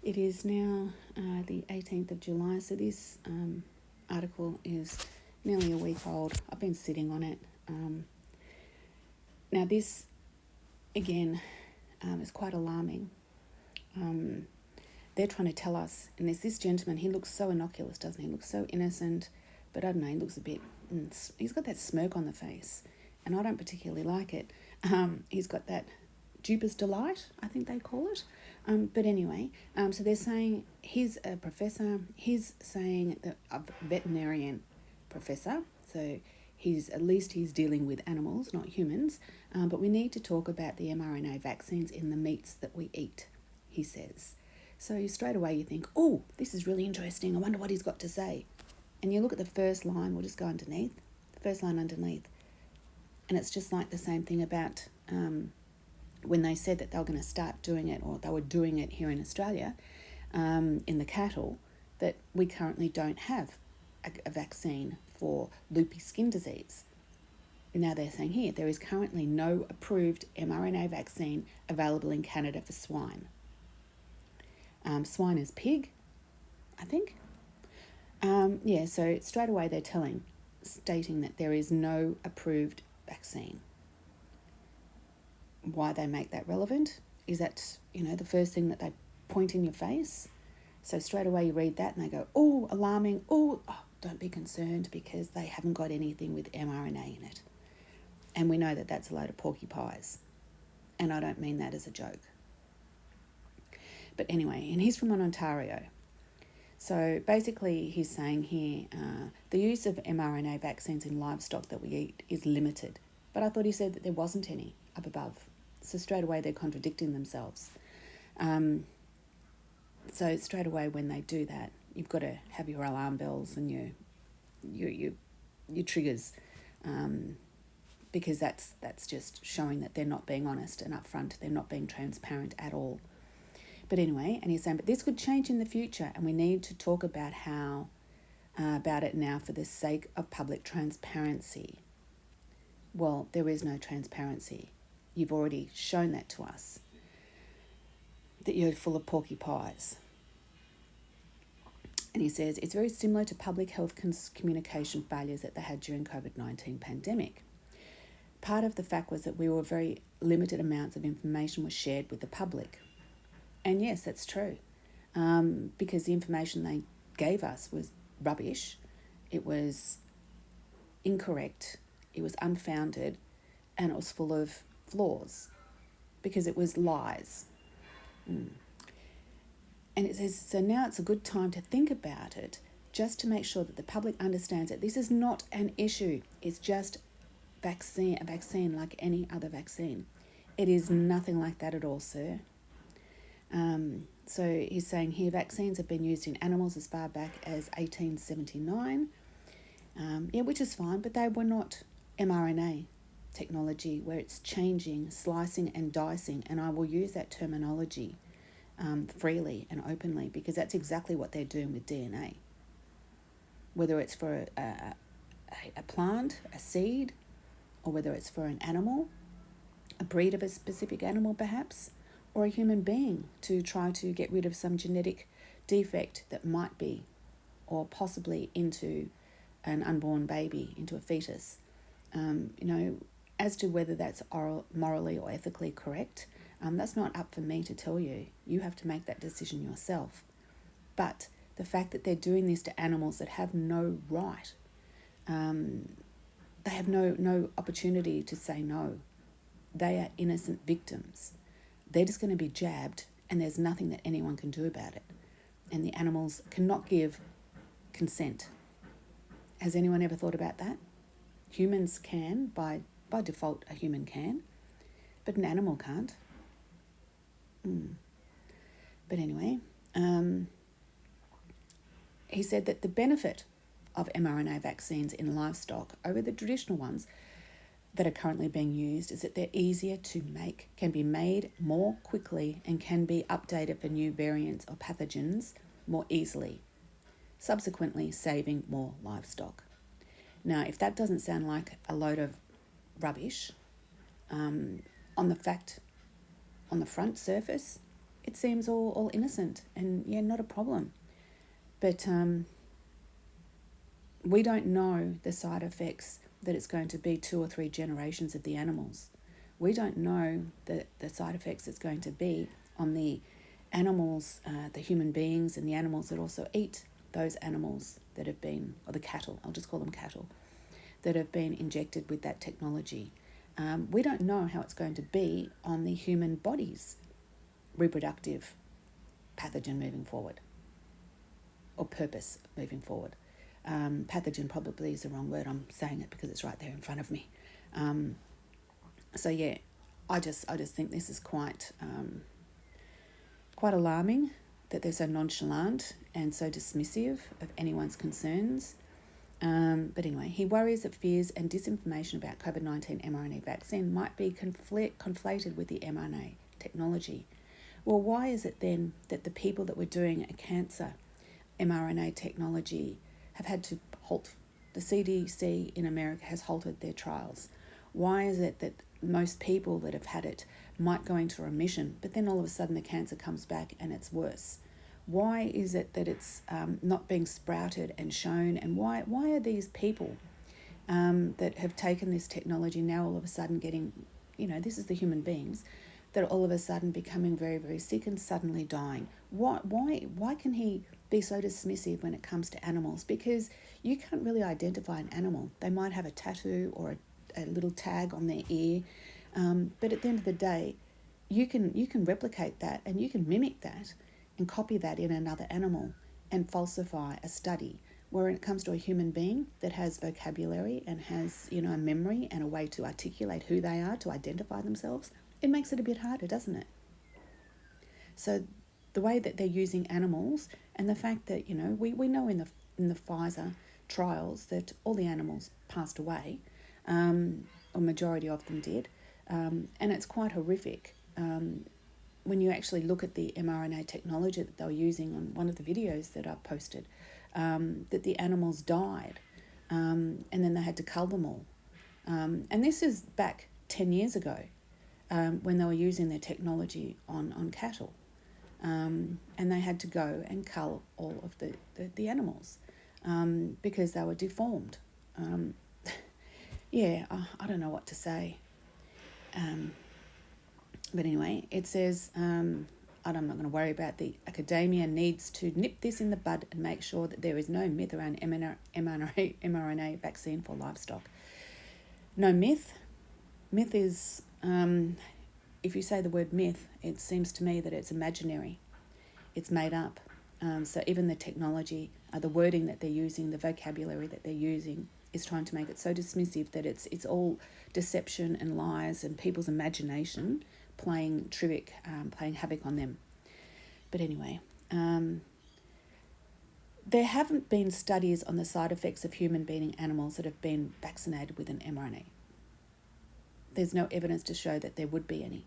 It is now the 18th of July, so this article is nearly a week old. I've been sitting on it. Now this, again, is quite alarming. They're trying to tell us, and there's this gentleman, he looks so innocuous, doesn't he? He looks so innocent, but I don't know, he looks a bit, he's got that smirk on the face, and I don't particularly like it. He's got that duper's delight, I think they call it. But anyway, so they're saying he's a professor. He's saying that a veterinarian professor. So he's dealing with animals, not humans. But we need to talk about the mRNA vaccines in the meats that we eat, he says. So straight away you think, oh, this is really interesting. I wonder what he's got to say. And you look at the first line. We'll just go underneath. The first line underneath. And it's just like the same thing about when they said that they were going to start doing it, or they were doing it here in Australia, in the cattle, that we currently don't have a vaccine for loopy skin disease. Now they're saying here, there is currently no approved mRNA vaccine available in Canada for swine. Swine is pig, I think. So straight away they're stating that there is no approved vaccine. Why they make that relevant is that, the first thing that they point in your face. So straight away you read that and they go, oh, alarming, don't be concerned because they haven't got anything with mRNA in it. And we know that that's a load of porky pies. And I don't mean that as a joke. But anyway, and he's from Ontario. So basically he's saying here, the use of mRNA vaccines in livestock that we eat is limited. But I thought he said that there wasn't any up above. So straight away they're contradicting themselves. So straight away when they do that, you've got to have your alarm bells and your triggers, because that's just showing that they're not being honest and upfront. They're not being transparent at all. But anyway, and he's saying, but this could change in the future, and we need to talk about about it now for the sake of public transparency. Well, there is no transparency. You've already shown that to us, that you're full of porky pies. And he says, it's very similar to public health communication failures that they had during COVID-19 pandemic. Part of the fact was that we were very limited amounts of information was shared with the public. And yes, that's true, because the information they gave us was rubbish, it was incorrect, it was unfounded, and it was full of flaws, because it was lies. And it says, so now it's a good time to think about it, just to make sure that the public understands that this is not an issue. It's just a vaccine like any other vaccine. It is nothing like that at all, sir. So he's saying here, vaccines have been used in animals as far back as 1879, which is fine, but they were not mRNA technology where it's changing, slicing and dicing, and I will use that terminology freely and openly, because that's exactly what they're doing with DNA. Whether it's for a plant, a seed, or whether it's for an animal, a breed of a specific animal perhaps, or a human being to try to get rid of some genetic defect that might be, or possibly into an unborn baby, into a fetus. As to whether that's morally or ethically correct, that's not up for me to tell you. You have to make that decision yourself. But the fact that they're doing this to animals that have no right, they have no opportunity to say no. They are innocent victims. They're just going to be jabbed, and there's nothing that anyone can do about it. And the animals cannot give consent. Has anyone ever thought about that? Humans can, by default a human can, but an animal can't. But anyway, he said that the benefit of mRNA vaccines in livestock over the traditional ones that are currently being used is that they're easier to make, can be made more quickly, and can be updated for new variants or pathogens more easily, subsequently saving more livestock. Now, if that doesn't sound like a load of rubbish, on the front surface, it seems all innocent and, yeah, not a problem. But we don't know the side effects that it's going to be 2 or 3 generations of the animals. We don't know the side effects it's going to be on the animals, the human beings and the animals that also eat those animals that have been, or the cattle, I'll just call them cattle, that have been injected with that technology. We don't know how it's going to be on the human body's reproductive pathogen moving forward, or purpose moving forward. Pathogen probably is the wrong word. I'm saying it because it's right there in front of me. So yeah, I just think this is quite alarming that they're so nonchalant and so dismissive of anyone's concerns. But anyway, he worries that fears and disinformation about COVID-19 mRNA vaccine might be conflated with the mRNA technology. Well, why is it then that the people that were doing a cancer mRNA technology have had to halt? The CDC in America has halted their trials. Why is it that most people that have had it might go into remission, but then all of a sudden the cancer comes back and it's worse? Why is it that it's not being sprouted and shown? And why are these people that have taken this technology now all of a sudden getting, this is the human beings, that are all of a sudden becoming very, very sick and suddenly dying? Why can he be so dismissive when it comes to animals? Because you can't really identify an animal. They might have a tattoo or a little tag on their ear, but at the end of the day, you can replicate that and you can mimic that and copy that in another animal and falsify a study. Where when it comes to a human being that has vocabulary and has, a memory and a way to articulate who they are, to identify themselves, it makes it a bit harder, doesn't it? So the way that they're using animals, and the fact that, we know in the Pfizer trials that all the animals passed away, or majority of them did, and it's quite horrific. When you actually look at the mRNA technology that they were using on one of the videos that I posted, that the animals died, and then they had to cull them all. And this is back 10 years ago, when they were using their technology on cattle. And they had to go and cull all of the animals because they were deformed. I don't know what to say. But anyway, it says, I'm not going to worry about the academia needs to nip this in the bud and make sure that there is no myth around mRNA vaccine for livestock. No myth. Myth is, if you say the word myth, it seems to me that it's imaginary. It's made up. So even the technology, the wording that they're using, the vocabulary that they're using is trying to make it so dismissive that it's all deception and lies and people's imagination playing havoc on them. But anyway, there haven't been studies on the side effects of human-being animals that have been vaccinated with an mRNA. There's no evidence to show that there would be any.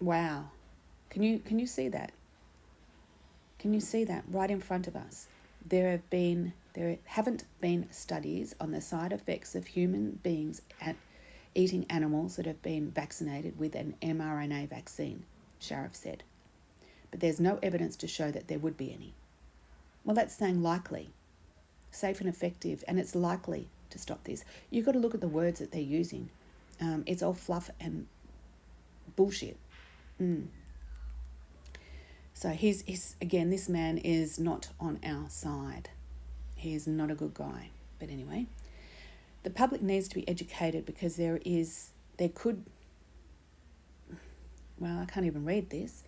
Wow. Can you see that? Can you see that right in front of us? There haven't been studies on the side effects of human beings eating animals that have been vaccinated with an mRNA vaccine, Sharif said. But there's no evidence to show that there would be any. Well, that's saying likely, safe and effective, and it's likely to stop this. You've got to look at the words that they're using. It's all fluff and bullshit. So he's again, this man is not on our side. He is not a good guy. But anyway, the public needs to be educated because I can't even read this.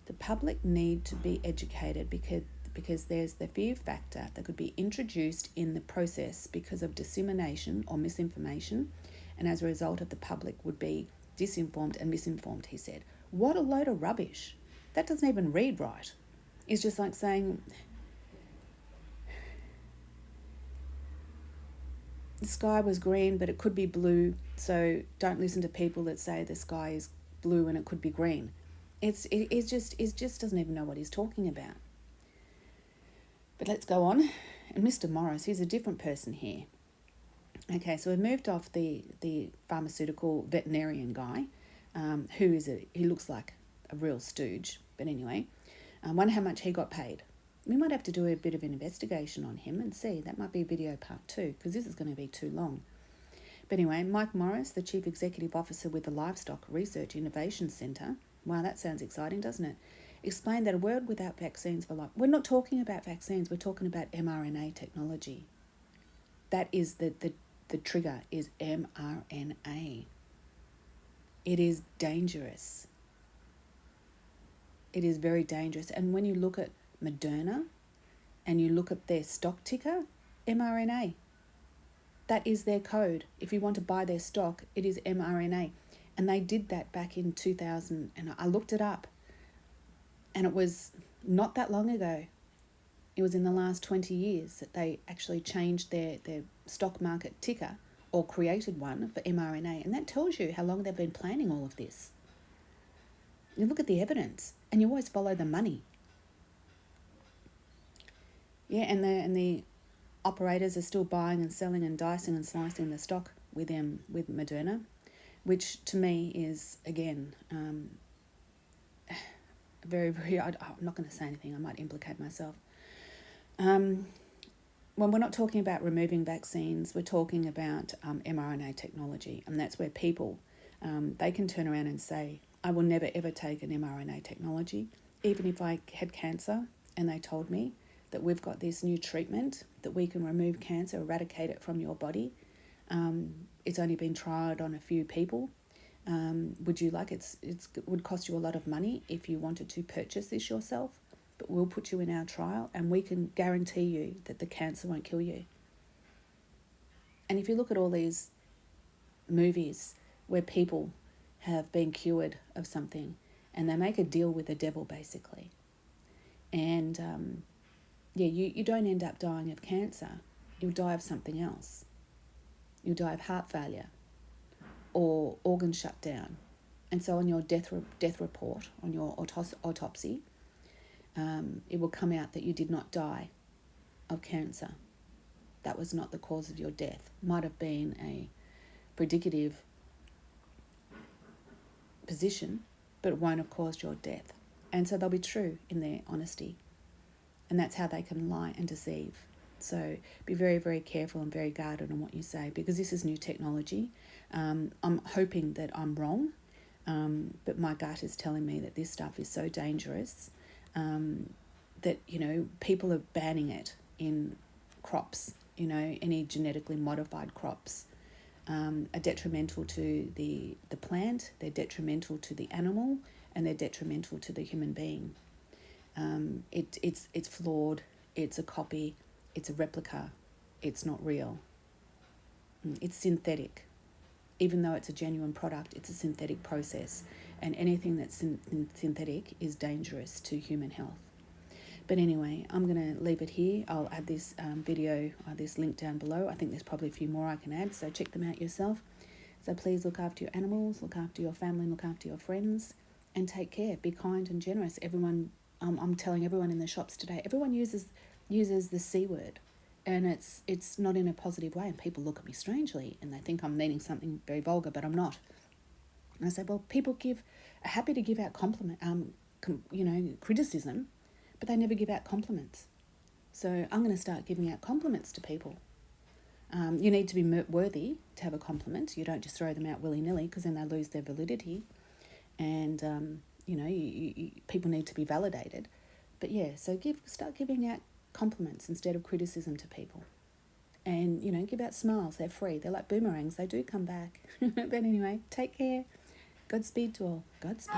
The public need to be educated because there's the fear factor that could be introduced in the process because of dissemination or misinformation, and as a result of the public would be disinformed and misinformed, he said. What a load of rubbish. That doesn't even read right. It's just like saying the sky was green, but it could be blue, so don't listen to people that say the sky is blue and it could be green. It just doesn't even know what he's talking about. But let's go on. And Mr. Morris, he's a different person here. Okay, so we've moved off the pharmaceutical veterinarian guy. who is it? He looks like a real stooge. But anyway, I wonder how much he got paid. We might have to do a bit of an investigation on him and see. That might be video part 2, because this is going to be too long. But anyway, Mike Morris, the Chief Executive Officer with the Livestock Research Innovation Centre, wow, that sounds exciting, doesn't it? Explained that a world without vaccines for life. We're not talking about vaccines, we're talking about mRNA technology. That is the trigger is mRNA. It is dangerous. It is very dangerous. And when you look at Moderna and you look at their stock ticker, mRNA. That is their code. If you want to buy their stock, it is mRNA. And they did that back in 2000, and I looked it up. And it was not that long ago. It was in the last 20 years that they actually changed their stock market ticker or created one for mRNA. And that tells you how long they've been planning all of this. You look at the evidence and you always follow the money. Yeah, and the operators are still buying and selling and dicing and slicing the stock with Moderna, which to me is, again, very, very, I'm not going to say anything, I might implicate myself. When we're not talking about removing vaccines, we're talking about mRNA technology, and that's where people, they can turn around and say, I will never ever take an mRNA technology, even if I had cancer and they told me that we've got this new treatment that we can remove cancer, eradicate it from your body. It's only been tried on a few people. Would you like it would cost you a lot of money if you wanted to purchase this yourself, but we'll put you in our trial and we can guarantee you that the cancer won't kill you. And if you look at all these movies where people have been cured of something and they make a deal with the devil basically, and you don't end up dying of cancer, you'll die of something else. You'll die of heart failure or organ shutdown. And so on your death report, on your autopsy, it will come out that you did not die of cancer. That was not the cause of your death. Might have been a predicative position, but it won't have caused your death. And so they'll be true in their honesty. And that's how they can lie and deceive. So be very, very careful and very guarded on what you say, because this is new technology. I'm hoping that I'm wrong, but my gut is telling me that this stuff is so dangerous that, people are banning it in crops, any genetically modified crops are detrimental to the plant, they're detrimental to the animal, and they're detrimental to the human being. It's flawed, it's a copy, it's a replica, it's not real. It's synthetic. Even though it's a genuine product, it's a synthetic process. And anything that's synthetic is dangerous to human health. But anyway, I'm going to leave it here. I'll add this video, this link down below. I think there's probably a few more I can add, so check them out yourself. So please look after your animals, look after your family, look after your friends, and take care. Be kind and generous. Everyone, I'm telling everyone in the shops today, everyone uses the C word, and it's not in a positive way, and people look at me strangely and they think I'm meaning something very vulgar, but I'm not. And I say, well, people are happy to give out criticism, but they never give out compliments. So I'm going to start giving out compliments to people. You need to be worthy to have a compliment. You don't just throw them out willy-nilly, because then they lose their validity. And people need to be validated. But yeah, so start giving out compliments instead of criticism to people. And, give out smiles. They're free. They're like boomerangs. They do come back. But anyway, take care. Godspeed to all. Godspeed.